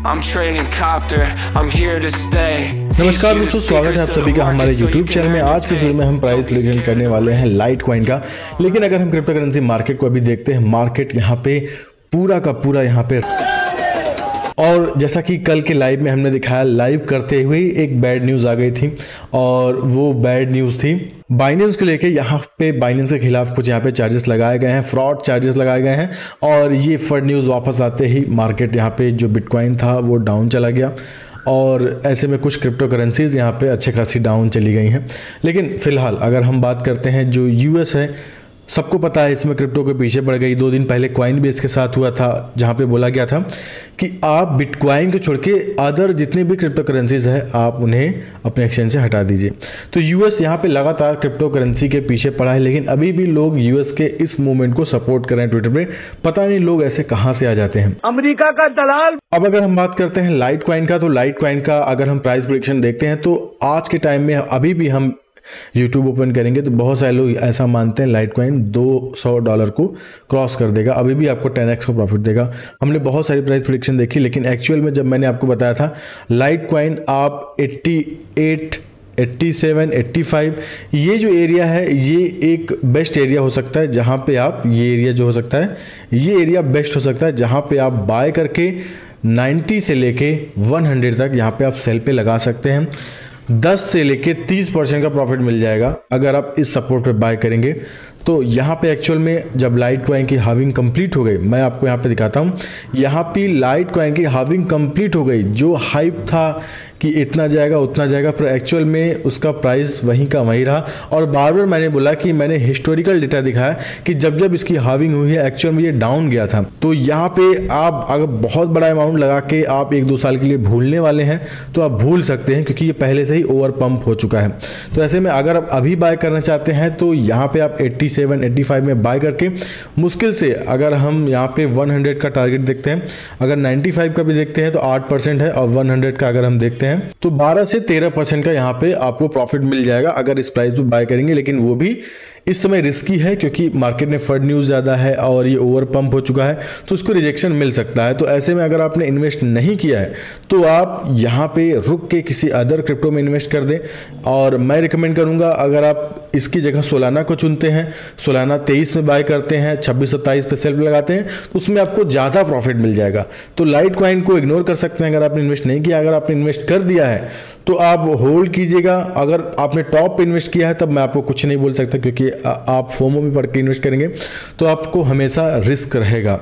I'm trading copter, I'm here to stay. नमस्कार दोस्तों, स्वागत है आप सभी का हमारे YouTube चैनल में। आज के वीडियो में हम प्राइस प्रेडिक्शन करने वाले हैं लाइट कॉइन का। लेकिन अगर हम क्रिप्टो करेंसी मार्केट को अभी देखते हैं, मार्केट यहाँ पे पूरा का पूरा यहाँ पे, और जैसा कि कल के लाइव में हमने दिखाया, लाइव करते हुए एक बैड न्यूज़ आ गई थी और वो बैड न्यूज़ थी बाइनेंस को लेके। यहाँ पे बाइनेंस के खिलाफ कुछ यहाँ पे चार्जेस लगाए गए हैं, फ्रॉड चार्जेस लगाए गए हैं, और ये फ्रॉड न्यूज़ वापस आते ही मार्केट यहाँ पे जो बिटकॉइन था वो डाउन चला गया, और ऐसे में कुछ क्रिप्टो करेंसीज यहाँ पे अच्छे खासी डाउन चली गई हैं। लेकिन फ़िलहाल अगर हम बात करते हैं, जो यूएस है, सबको पता है इसमें क्रिप्टो के पीछे पड़ गई। 2 दिन पहले कॉइनबेस के साथ हुआ था, जहां पे बोला गया था कि आप बिटकॉइन को छोड़ के अदर जितने भी क्रिप्टो करेंसीज है आप उन्हें अपने एक्सचेंज से हटा दीजिए। तो यूएस यहां पे लगातार क्रिप्टो करेंसी के पीछे पड़ा है, लेकिन अभी भी लोग यूएस के इस मूवमेंट को सपोर्ट कर रहे हैं ट्विटर पे। पता नहीं लोग ऐसे कहाँ से आ जाते हैं, अमेरिका का दलाल। अब अगर हम बात करते हैं लाइट कॉइन का, तो लाइट कॉइन का अगर हम प्राइस प्रेडिक्शन देखते हैं तो आज के टाइम में अभी भी हम YouTube ओपन करेंगे तो बहुत सारे लोग ऐसा मानते हैं लाइट कॉइन $200 को क्रॉस कर देगा, अभी भी आपको 10x का प्रॉफिट देगा। हमने बहुत सारी प्राइस प्रेडिक्शन देखी, लेकिन एक्चुअल में जब मैंने आपको बताया था लाइट कॉइन आप 88, 87, 85 ये जो एरिया है ये एक बेस्ट एरिया हो सकता है, जहाँ पे आप ये एरिया जो हो सकता है ये एरिया बेस्ट हो सकता है, जहाँ पे आप बाय करके 90 से लेके 100 तक यहाँ पे आप सेल पे लगा सकते हैं। 10 से लेके 30% का प्रॉफिट मिल जाएगा अगर आप इस सपोर्ट पे बाय करेंगे। तो यहाँ पे एक्चुअल में जब लाइट कॉइन की हाविंग कंप्लीट हो गई, मैं आपको यहाँ पे दिखाता हूँ, यहाँ पे लाइट कॉइन की हाविंग कंप्लीट हो गई। जो हाइप था कि इतना जाएगा उतना जाएगा, पर एक्चुअल में उसका प्राइस वहीं का वहीं रहा। और बार बार मैंने बोला कि मैंने हिस्टोरिकल डेटा दिखाया कि जब जब इसकी हाविंग हुई है एक्चुअल में ये डाउन गया था। तो यहाँ पे आप अगर बहुत बड़ा अमाउंट लगा के आप 1-2 साल के लिए भूलने वाले हैं तो आप भूल सकते हैं, क्योंकि ये पहले से ही ओवर पंप हो चुका है। तो ऐसे में अगर आप अभी बाय करना चाहते हैं तो यहाँ पे आप 87, 85 में बाय करके, मुश्किल से अगर हम यहाँ पे 100 का टारगेट देखते हैं, अगर 95 का भी देखते हैं तो 8% है, और 100 का अगर हम देखते हैं तो 12 से 13% का यहाँ पे आपको प्रॉफिट मिल जाएगा अगर इस प्राइस पे बाय करेंगे। लेकिन वो भी इस समय रिस्की है, क्योंकि मार्केट में फ्रॉड न्यूज़ ज़्यादा है और ये ओवर पंप हो चुका है, तो उसको रिजेक्शन मिल सकता है। तो ऐसे में अगर आपने इन्वेस्ट नहीं किया है तो आप यहाँ पे रुक के किसी अदर क्रिप्टो में इन्वेस्ट कर दें। और मैं रिकमेंड करूँगा, अगर आप इसकी जगह सोलाना को चुनते हैं, सोलाना 23 में बाय करते हैं, 26-27 पे सेल्फ लगाते हैं, तो उसमें आपको ज़्यादा प्रॉफिट मिल जाएगा। तो लाइट कॉइन को इग्नोर कर सकते हैं अगर आपने इन्वेस्ट नहीं किया। अगर आपने इन्वेस्ट कर दिया है तो आप होल्ड कीजिएगा। अगर आपने टॉप पे इन्वेस्ट किया है तब मैं आपको कुछ नहीं बोल सकता, क्योंकि आप फोमो में पढ़ के इन्वेस्ट करेंगे तो आपको हमेशा रिस्क रहेगा।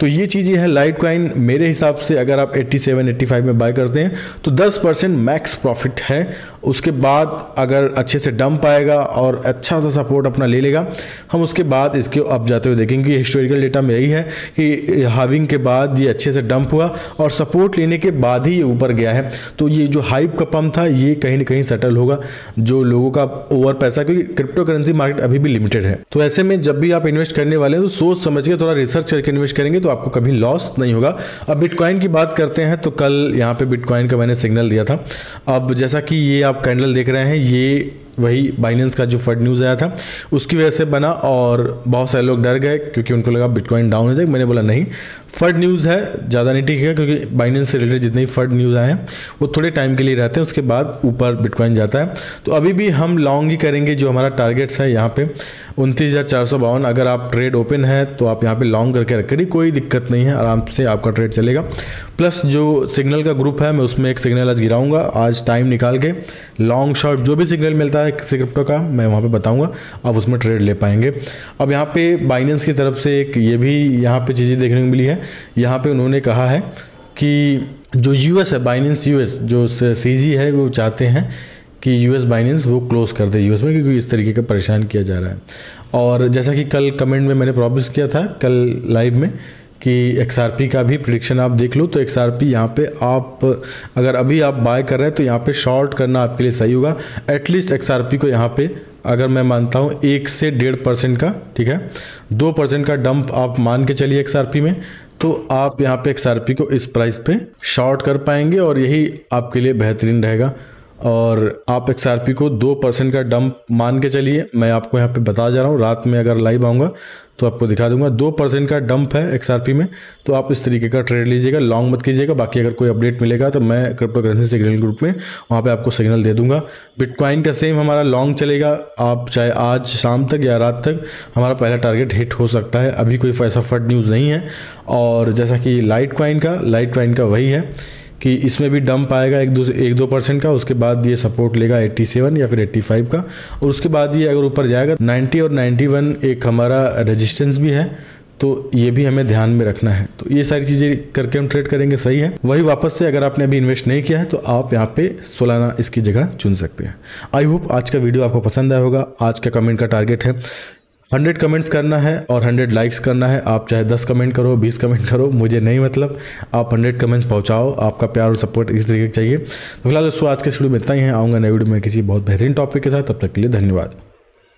तो ये चीज़ें हैं लाइट कॉइन। मेरे हिसाब से अगर आप 87, 85 में बाय करते हैं तो 10% मैक्स प्रॉफिट है। उसके बाद अगर अच्छे से डंप आएगा और अच्छा सा सपोर्ट अपना ले लेगा, हम उसके बाद इसके अप जाते हुए देखेंगे। हिस्टोरिकल डेटा में यही है कि हाविंग के बाद ये अच्छे से डंप हुआ और सपोर्ट लेने के बाद ही ये ऊपर गया है। तो ये जो हाइप का पंप था ये कहीं ना कहीं सेटल होगा, जो लोगों का ओवर पैसा, क्योंकि क्रिप्टो करेंसी मार्केट अभी भी लिमिटेड है। तो ऐसे में जब भी आप इन्वेस्ट करने वाले हैं तो सोच समझ के थोड़ा रिसर्च करके इन्वेस्ट करेंगे तो आपको कभी लॉस नहीं होगा। अब बिटकॉइन की बात करते हैं, तो कल यहाँ पे बिटकॉइन का मैंने सिग्नल दिया था। अब जैसा कि ये आप कैंडल देख रहे हैं, ये वही बाइनेंस का जो फ्रॉड न्यूज़ आया था उसकी वजह से बना, और बहुत सारे लोग डर गए क्योंकि उनको लगा बिटकॉइन डाउन हो जाएगा। मैंने बोला नहीं, फ्रॉड न्यूज़ है, ज़्यादा नहीं टिकेगा, क्योंकि बाइनेंस से रिलेटेड जितने फ्रॉड न्यूज़ आए हैं वो थोड़े टाइम के लिए रहते हैं, उसके बाद ऊपर बिटकॉइन जाता है। तो अभी भी हम लॉन्ग ही करेंगे। जो हमारा टारगेट्स है यहाँ पे 29,452। अगर आप ट्रेड ओपन है तो आप यहाँ पे लॉन्ग करके रख करिए, कोई दिक्कत नहीं है, आराम से आपका ट्रेड चलेगा। प्लस जो सिग्नल का ग्रुप है मैं उसमें एक सिग्नल आज गिराऊंगा, आज टाइम निकाल के लॉन्ग शॉर्ट जो भी सिग्नल मिलता है किसी क्रिप्टो का मैं वहाँ पे बताऊंगा, आप उसमें ट्रेड ले पाएंगे। अब यहाँ पे बाइनेंस की तरफ से एक ये भी यहाँ पे चीज़ें देखने को मिली है। यहाँ पे उन्होंने कहा है कि जो यूएस है, बाइनेंस यूएस जो सीजी है, वो चाहते हैं कि यूएस बाइनेंस वो क्लोज कर दे यूएस में, क्योंकि इस तरीके का परेशान किया जा रहा है। और जैसा कि कल कमेंट में मैंने प्रॉमिस किया था कल लाइव में कि XRP का भी प्रेडिक्शन आप देख लो, तो XRP यहाँ पे आप अगर अभी आप बाय कर रहे हैं तो यहाँ पे शॉर्ट करना आपके लिए सही होगा। एटलीस्ट XRP को यहाँ पे अगर मैं मानता हूँ 1 से 1.5% का, ठीक है, 2% का डंप आप मान के चलिए XRP में, तो आप यहाँ पे XRP को इस प्राइस पे शॉर्ट कर पाएंगे और यही आपके लिए बेहतरीन रहेगा। और आप XRP को 2% का डंप मान के चलिए। मैं आपको यहाँ पे बता जा रहा हूँ, रात में अगर लाइव आऊँगा तो आपको दिखा दूंगा। 2% का डंप है XRP में, तो आप इस तरीके का ट्रेड लीजिएगा, लॉन्ग मत कीजिएगा। बाकी अगर कोई अपडेट मिलेगा तो मैं क्रिप्टो करेंसी सिग्नल ग्रुप में वहाँ पे आपको सिग्नल दे दूंगा। बिटकॉइन का सेम हमारा लॉन्ग चलेगा, आप चाहे आज शाम तक या रात तक हमारा पहला टारगेट हिट हो सकता है। अभी कोई ऐसा फट न्यूज़ नहीं है। और जैसा कि लाइट कॉइन का वही है कि इसमें भी डंप आएगा 1-2% का, उसके बाद ये सपोर्ट लेगा 87 या फिर 85 का, और उसके बाद ये अगर ऊपर जाएगा 90 और 91 एक हमारा रेजिस्टेंस भी है, तो ये भी हमें ध्यान में रखना है। तो ये सारी चीज़ें करके हम ट्रेड करेंगे, सही है। वही वापस से अगर आपने अभी इन्वेस्ट नहीं किया है तो आप यहाँ पे सोलाना इसकी जगह चुन सकते हैं। आई होप आज का वीडियो आपको पसंद आया होगा। आज का कमेंट का टारगेट है 100 कमेंट्स करना है और 100 लाइक्स करना है। आप चाहे 10 कमेंट करो, 20 कमेंट करो, मुझे नहीं मतलब, आप 100 कमेंट्स पहुंचाओ। आपका प्यार और सपोर्ट इस तरीके का चाहिए। तो फिलहाल दोस्तों आज के वीडियो में इतना ही है। आऊँगा नए वीडियो में किसी बहुत बेहतरीन टॉपिक के साथ। तब तक के लिए धन्यवाद।